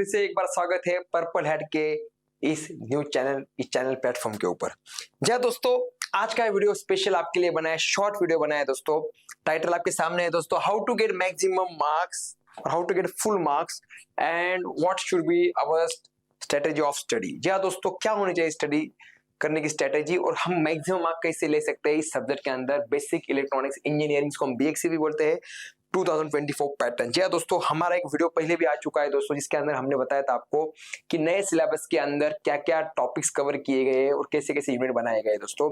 फिर से एक बार स्वागत है पर्पल हेड के इस चैनल प्लेटफॉर्म के ऊपर। जी दोस्तों, आज का वीडियो स्पेशल आपके लिए बना है, शॉर्ट वीडियो बना है दोस्तों। टाइटल आपके सामने है दोस्तों, how to get maximum marks, how to get full marks and what should be our strategy of study. जी दोस्तों, क्या होनी चाहिए स्टडी करने की स्ट्रेटेजी और हम मैक्सिमम मार्क कैसे ले सकते हैं इस सब्जेक्ट के अंदर। बेसिक इलेक्ट्रॉनिक्स इंजीनियरिंग को हम बीएक्सी भी बोलते हैं, 2024 पैटर्न। जी दोस्तों, हमारा एक वीडियो पहले भी आ चुका है दोस्तों, जिसके अंदर हमने बताया था आपको कि नए सिलेबस के अंदर क्या क्या टॉपिक्स कवर किए गए और कैसे कैसे यूनिट बनाए गए। दोस्तों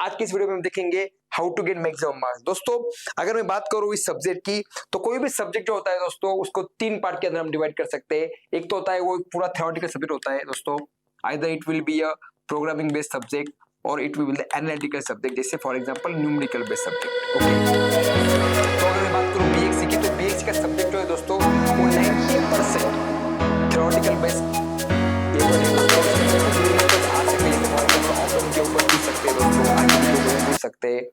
आज की इस वीडियो में हम देखेंगे how to get maximum marks. दोस्तों अगर मैं बात करूं इस सब्जेक्ट की, तो कोई भी सब्जेक्ट जो होता है दोस्तों, उसको तीन पार्ट के अंदर हम डिवाइड कर सकते हैं। एक तो होता है वो पूरा थ्योरेटिकल सब्जेक्ट होता है दोस्तों, either it will be a programming based subject और it will be analytical subject, जैसे for example numerical based subject. Okay, तो अगर मैं बात करूं बीएक्सी की, तो बीएक्सी का सब्जेक्ट जो है दोस्तों वो 90% थ्योरेटिकल बेस्ड पेपर है दोस्तों। आ सकते हैं ऑप्शन के ऊपर पूछ सकते हैं दोस्तों, आगे पूछ सकते हैं,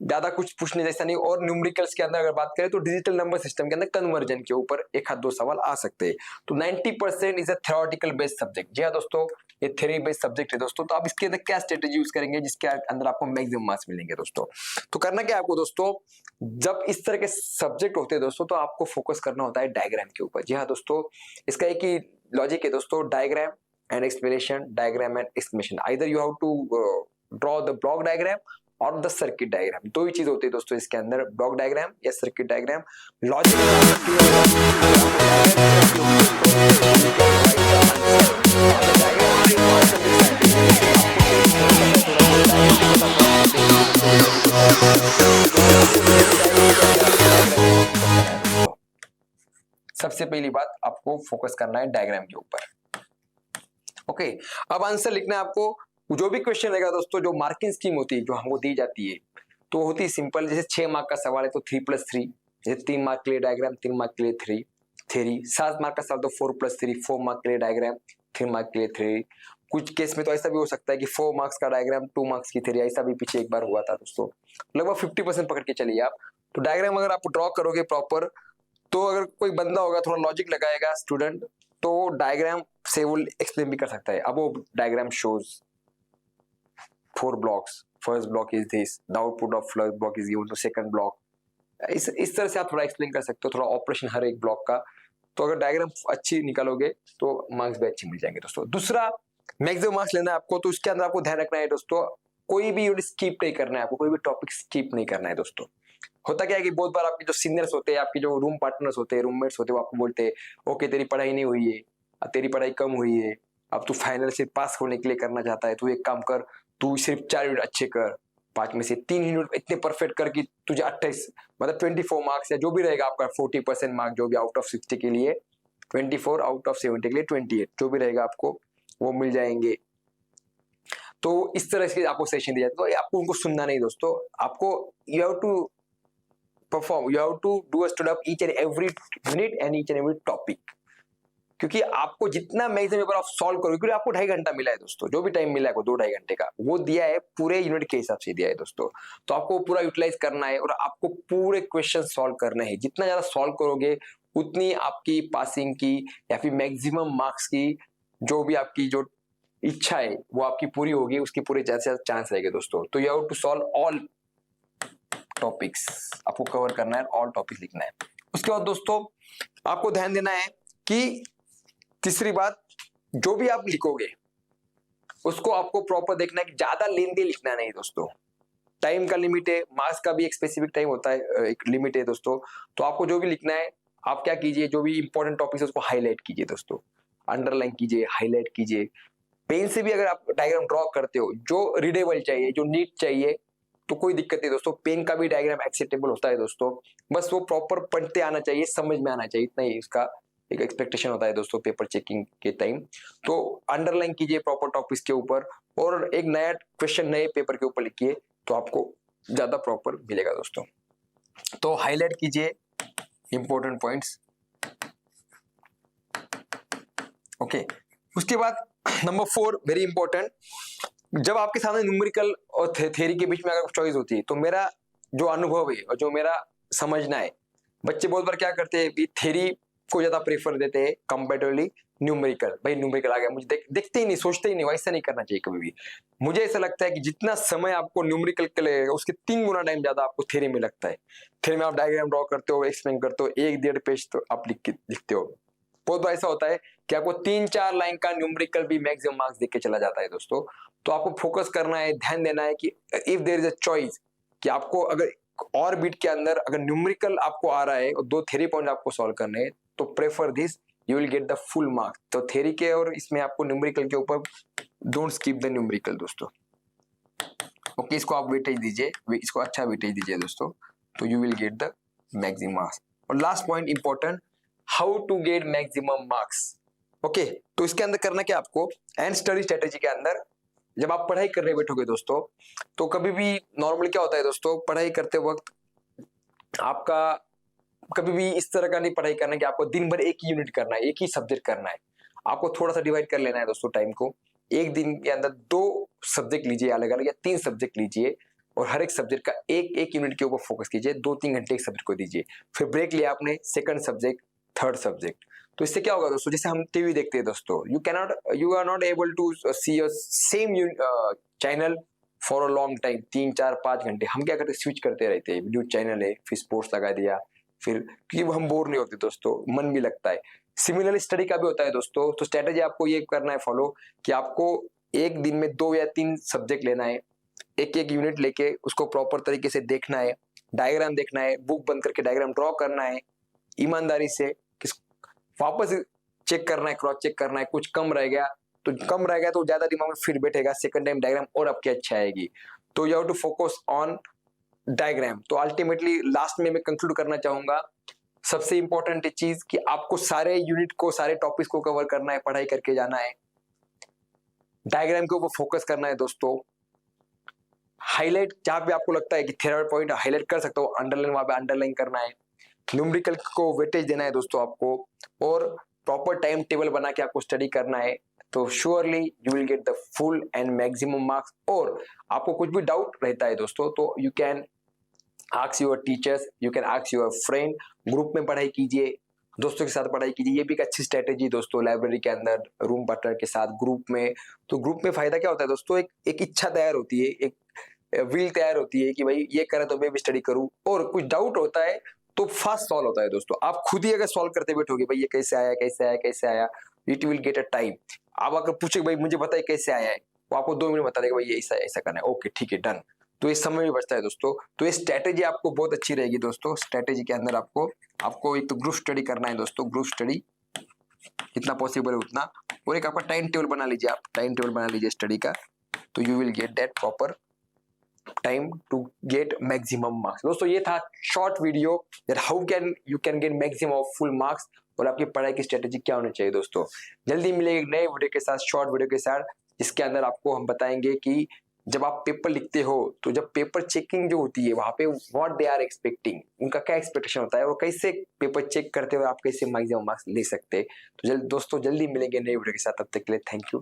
ज्यादा कुछ पूछने जैसा नहीं। और न्यूमेरिकल्स के अंदर अगर बात करें तो डिजिटल नंबर सिस्टम के अंदर कन्वर्जन के ऊपर एक हाथ दो सवाल आ सकते हैं। तो 90% is a theoretical based subject. जी हाँ दोस्तों, ये थ्योरी बेस्ड सब्जेक्ट है दोस्तों। तो आप इसके अंदर क्या स्ट्रेटेजी यूज करेंगे जिसके अंदर आपको मैक्सिमम मार्क्स मिलेंगे दोस्तों। तो करना क्या आपको दोस्तों, जब इस तरह के सब्जेक्ट होते हैं दोस्तों, तो आपको फोकस करना होता है डायग्राम के ऊपर। जी हाँ दोस्तों, इसका एक ही लॉजिक है दोस्तों, diagram and explanation, diagram and explanation. Either you have to draw the block diagram और द सर्किट डायग्राम। दो ही चीज होती है दोस्तों इसके अंदर, ब्लॉक डायग्राम या सर्किट डायग्राम। लॉजिक सबसे पहली बात आपको फोकस करना है डायग्राम के ऊपर। ओके, अब आंसर लिखना है आपको। जो भी क्वेश्चन रहेगा दोस्तों, जो मार्किंग स्कीम होती है जो हमको दी जाती है, तो होती है सिंपल। जैसे 6 मार्क का सवाल है तो 3+3, जैसे 3 मार्क के लिए डायग्राम, 3 मार्क के लिए थ्री। 7 मार्क का सवाल तो 4+3, 4 मार्क के लिए डायग्राम, 3 मार्क के लिए थ्री। कुछ केस में तो ऐसा भी हो सकता है कि 4 मार्क्स का डायग्राम, 2 मार्क्स की थ्री। ऐसा भी पीछे एक बार हुआ था दोस्तों। लगभग 50% पकड़ के चलिए आप। तो डायग्राम अगर आप ड्रॉ करोगे प्रॉपर, तो अगर कोई बंदा होगा थोड़ा लॉजिक लगाएगा स्टूडेंट, तो डायग्राम से वो एक्सप्लेन भी कर सकता है। अब वो diagram shows 4 blocks, first block is this, the output of first block is given to second block। इस तरह से आप थोड़ा एक्सप्लेन कर सकते हो, थोड़ा ऑपरेशन हर एक ब्लॉक का। तो अगर डायग्राम अच्छी निकालोगे तो मार्क्स भी अच्छे मिल जाएंगे दोस्तों। दूसरा, मैक्सिमम मार्क्स लेना है आपको, तो इसके अंदर आपको ध्यान रखना है दोस्तों, कोई भी यूनिट स्किप नहीं करना है आपको, कोई भी टॉपिक स्किप नहीं करना है दोस्तों। होता क्या है कि बहुत बार आपके जो सीनियर्स होते हैं, आपके जो रूम पार्टनर्स होते हैं, रूममेट्स होते हैं, वो आपको बोलते हैं ओके तेरी पढ़ाई नहीं हुई है, तेरी पढ़ाई कम हुई है, अब तू फाइनल से पास होने के लिए करना चाहता है, तू एक काम कर, तू सिर्फ 4 यूनिट अच्छे कर, 5 में से 3 यूनिट इतने परफेक्ट कर कि तुझे 28 मतलब 24 मार्क्स या जो भी रहेगा आपका 40% मार्क जो भी आउट ऑफ 60 के लिए, 24 आउट ऑफ 70 के लिए 28 जो भी रहेगा आपको वो मिल जाएंगे। तो इस तरह से आपको सेशन दिया जाता है। तो आपको उनको सुनना नहीं दोस्तों, आपको you have to perform, you have to do a study of each and every unit and each and every topic. क्योंकि आपको जितना मैक्सिमम पेपर आप सॉल्व करोगे, क्योंकि आपको 2.5 घंटा मिला है दोस्तों, जो भी टाइम मिला है 2-2.5 घंटे का, वो दिया है पूरे यूनिट के हिसाब से दिया है दोस्तों। तो आपको पूरा यूटिलाइज करना है और आपको पूरे क्वेश्चन सॉल्व करना है। जितना ज्यादा सॉल्व करोगे उतनी आपकी पासिंग की या फिर मैक्सिमम मार्क्स की जो भी आपकी जो इच्छा है वो आपकी पूरी होगी, उसकी पूरे ज्यादा से ज्यादा चांस रहेंगे दोस्तों। तो you have to solve all topics, आपको कवर करना है, ऑल टॉपिक लिखना है। उसके बाद दोस्तों आपको ध्यान देना है कि तीसरी बात, जो भी आप लिखोगे उसको आपको प्रॉपर देखना है कि ज्यादा लेंथी लिखना नहीं दोस्तों। टाइम का लिमिट है, मार्क्स का भी एक स्पेसिफिक टाइम होता है, एक लिमिट है दोस्तों। तो आपको जो भी लिखना है, आप क्या कीजिए, जो भी इंपॉर्टेंट टॉपिक है उसको हाईलाइट कीजिए दोस्तों, अंडरलाइन कीजिए, हाईलाइट कीजिए। पेन से भी अगर आप डायग्राम ड्रॉ करते हो, जो रीडेबल चाहिए, जो नीट चाहिए, तो कोई दिक्कत नहीं दोस्तों, पेन का भी डायग्राम एक्सेप्टेबल होता है दोस्तों। बस वो प्रॉपर पढ़ते आना चाहिए, समझ में आना चाहिए, इतना ही इसका एक एक्सपेक्टेशन होता है दोस्तों पेपर चेकिंग के टाइम। तो अंडरलाइन कीजिए प्रॉपर टॉपिक्स के ऊपर और एक नया क्वेश्चन नए पेपर के ऊपर लिखिए, तो आपको ज्यादा प्रॉपर मिलेगा दोस्तों। तो हाईलाइट कीजिए इंपॉर्टेंट पॉइंट्स। ओके, उसके बाद नंबर 4 वेरी इंपॉर्टेंट, जब आपके सामने न्यूमेरिकल और थ्योरी के बीच में अगर चॉइस होती है, तो मेरा जो अनुभव है और जो मेरा समझना है, बच्चे बहुत बार क्या करते हैं, थ्योरी को ज्यादा प्रेफर देते हैं कंपैरेटिवली न्यूमेरिकल, भाई न्यूमेरिकल आ गया, मुझे देखते ही नहीं, सोचते ही नहीं, वैसा नहीं करना चाहिए कभी भी। मुझे ऐसा लगता है कि जितना समय आपको न्यूमेरिकल के लगेगा उसके 3 गुना टाइम ज्यादा आपको थ्योरी में लगता है। थ्योरी में आप डायग्राम ड्रॉ करते हो, एक्सप्लेन करते हो, 1-1.5 पेज तो आप लिखते हो। बहुत बार ऐसा होता है कि आपको 3-4 लाइन का न्यूमेरिकल भी मैक्सिमम मार्क्स देके चला जाता है दोस्तों। तो आपको फोकस करना है, ध्यान देना है कि if there is a choice कि आपको अगर और बीट के अंदर अगर न्यूमेरिकल आपको आ रहा है और 2 थ्योरी पॉइंट आपको सॉल्व करने हैं, तो prefer this, you will get the full marks. तो थ्योरी के और इसमें आपको न्यूमेरिकल के ऊपर डोंट स्किप द न्यूमेरिकल दोस्तों। ओके, इसको आप वेटेज दीजिए, इसको अच्छा वेटेज दीजिए दोस्तों, तो you will get the maximum marks. और last point important, how to get maximum marks. Okay, तो इसके अंदर करना क्या आपको, एंड स्टडी स्ट्रेटेजी के अंदर जब आप पढ़ाई करने बैठोगे दोस्तों, तो कभी भी नॉर्मली क्या होता है दोस्तों, पढ़ाई करते वक्त आपका कभी भी इस तरह का नहीं पढ़ाई करना कि आपको दिन भर एक ही यूनिट करना है, एक ही सब्जेक्ट करना है। आपको थोड़ा सा डिवाइड कर लेना है दोस्तों टाइम को। एक दिन के अंदर 2 सब्जेक्ट लीजिए अलग अलग, या 3 सब्जेक्ट लीजिए, और हर एक सब्जेक्ट का एक यूनिट के ऊपर फोकस कीजिए। 2-3 घंटे एक सब्जेक्ट को दीजिए, फिर ब्रेक लिया आपने, सेकंड सब्जेक्ट, थर्ड सब्जेक्ट। तो इससे क्या होगा दोस्तों, जैसे हम टीवी देखते हैं दोस्तों, you are not able to see your same channel for a long time, 3-4-5 घंटे। हम क्या करते हैं, स्विच करते रहते हैं, न्यूज चैनल है, फिर स्पोर्ट्स लगा दिया, फिर क्योंकि हम बोर नहीं होते दोस्तों, मन भी लगता है। सिमिलरली स्टडी का भी होता है दोस्तों। तो स्ट्रेटेजी आपको ये करना है फॉलो कि आपको एक दिन में 2 या 3 सब्जेक्ट लेना है, एक यूनिट लेके उसको प्रॉपर तरीके से देखना है, डायग्राम देखना है, बुक बंद करके डायग्राम ड्रॉ करना है ईमानदारी से, वापस चेक करना है, क्रॉस चेक करना है, कुछ कम रह गया तो ज्यादा दिमाग में फिर बैठेगा, सेकंड टाइम डायग्राम और आपकी अच्छी आएगी। तो you have to focus on diagram. तो अल्टीमेटली लास्ट में मैं कंक्लूड करना चाहूंगा, सबसे इंपॉर्टेंट चीज कि आपको सारे यूनिट को, सारे टॉपिक्स को कवर करना है, पढ़ाई करके जाना है, डायग्राम के ऊपर फोकस करना है दोस्तों। हाईलाइट जहां पे आपको लगता है कि थ्योरी पॉइंट हाईलाइट कर सकते हो, अंडरलाइन वहां पे अंडरलाइन करना है, न्यूमेरिकल को वेटेज देना है दोस्तों आपको, और प्रॉपर टाइम टेबल बना के आपको स्टडी करना है। तो surely you will get the full and maximum marks. और आपको कुछ भी डाउट रहता है दोस्तों, तो you can ask your teachers, you can ask your friend, group में पढ़ाई कीजिए, दोस्तों के साथ पढ़ाई कीजिए। ये भी एक अच्छी स्ट्रेटेजी दोस्तों, लाइब्रेरी के अंदर रूम पार्टनर के साथ ग्रुप में। तो ग्रुप में फायदा क्या होता है दोस्तों, एक इच्छा तैयार होती है, एक विल तैयार होती है कि भाई ये करे तो मैं भी स्टडी करूं। और कुछ डाउट होता है तो फास्ट सॉल्व होता है दोस्तों। आप खुद ही अगर सॉल्व करते बैठोगे, भाई ये कैसे आया कैसे आया कैसे आया, it will get a time. आप अगर पूछे भाई मुझे बताइए कैसे आया है, वो आपको 2 मिनट बता देगा, भाई ये ऐसा ऐसा करना है, ओके ठीक है डन। तो ये समय भी बचता है दोस्तों। तो ये स्ट्रेटेजी आपको बहुत अच्छी रहेगी दोस्तों। स्ट्रेटेजी के अंदर आपको एक तो ग्रुप स्टडी करना है दोस्तों, ग्रुप स्टडी जितना पॉसिबल है उतना, और एक आपका टाइम टेबल बना लीजिए, आप टाइम टेबल बना लीजिए स्टडी का, तो you will get that proper time to get maximum marks. दोस्तों ये था short video that how can you can get maximum of full marks, और आपकी पढ़ाई की स्ट्रेटेजी क्या होनी चाहिए दोस्तों। जल्दी मिलेंगे एक नए वीडियो के साथ, शॉर्ट वीडियो के साथ, जिसके अंदर आपको हम बताएंगे कि जब आप पेपर लिखते हो, तो जब पेपर चेकिंग जो होती है वहां पे व्हाट दे आर एक्सपेक्टिंग, उनका क्या एक्सपेक्टेशन होता है, और कैसे पेपर चेक करते हुए आप कैसे मैक्सिमम मार्क्स ले सकते हैं। तो दोस्तों जल्दी मिलेंगे नए वीडियो के साथ, तब तक के लिए थैंक यू।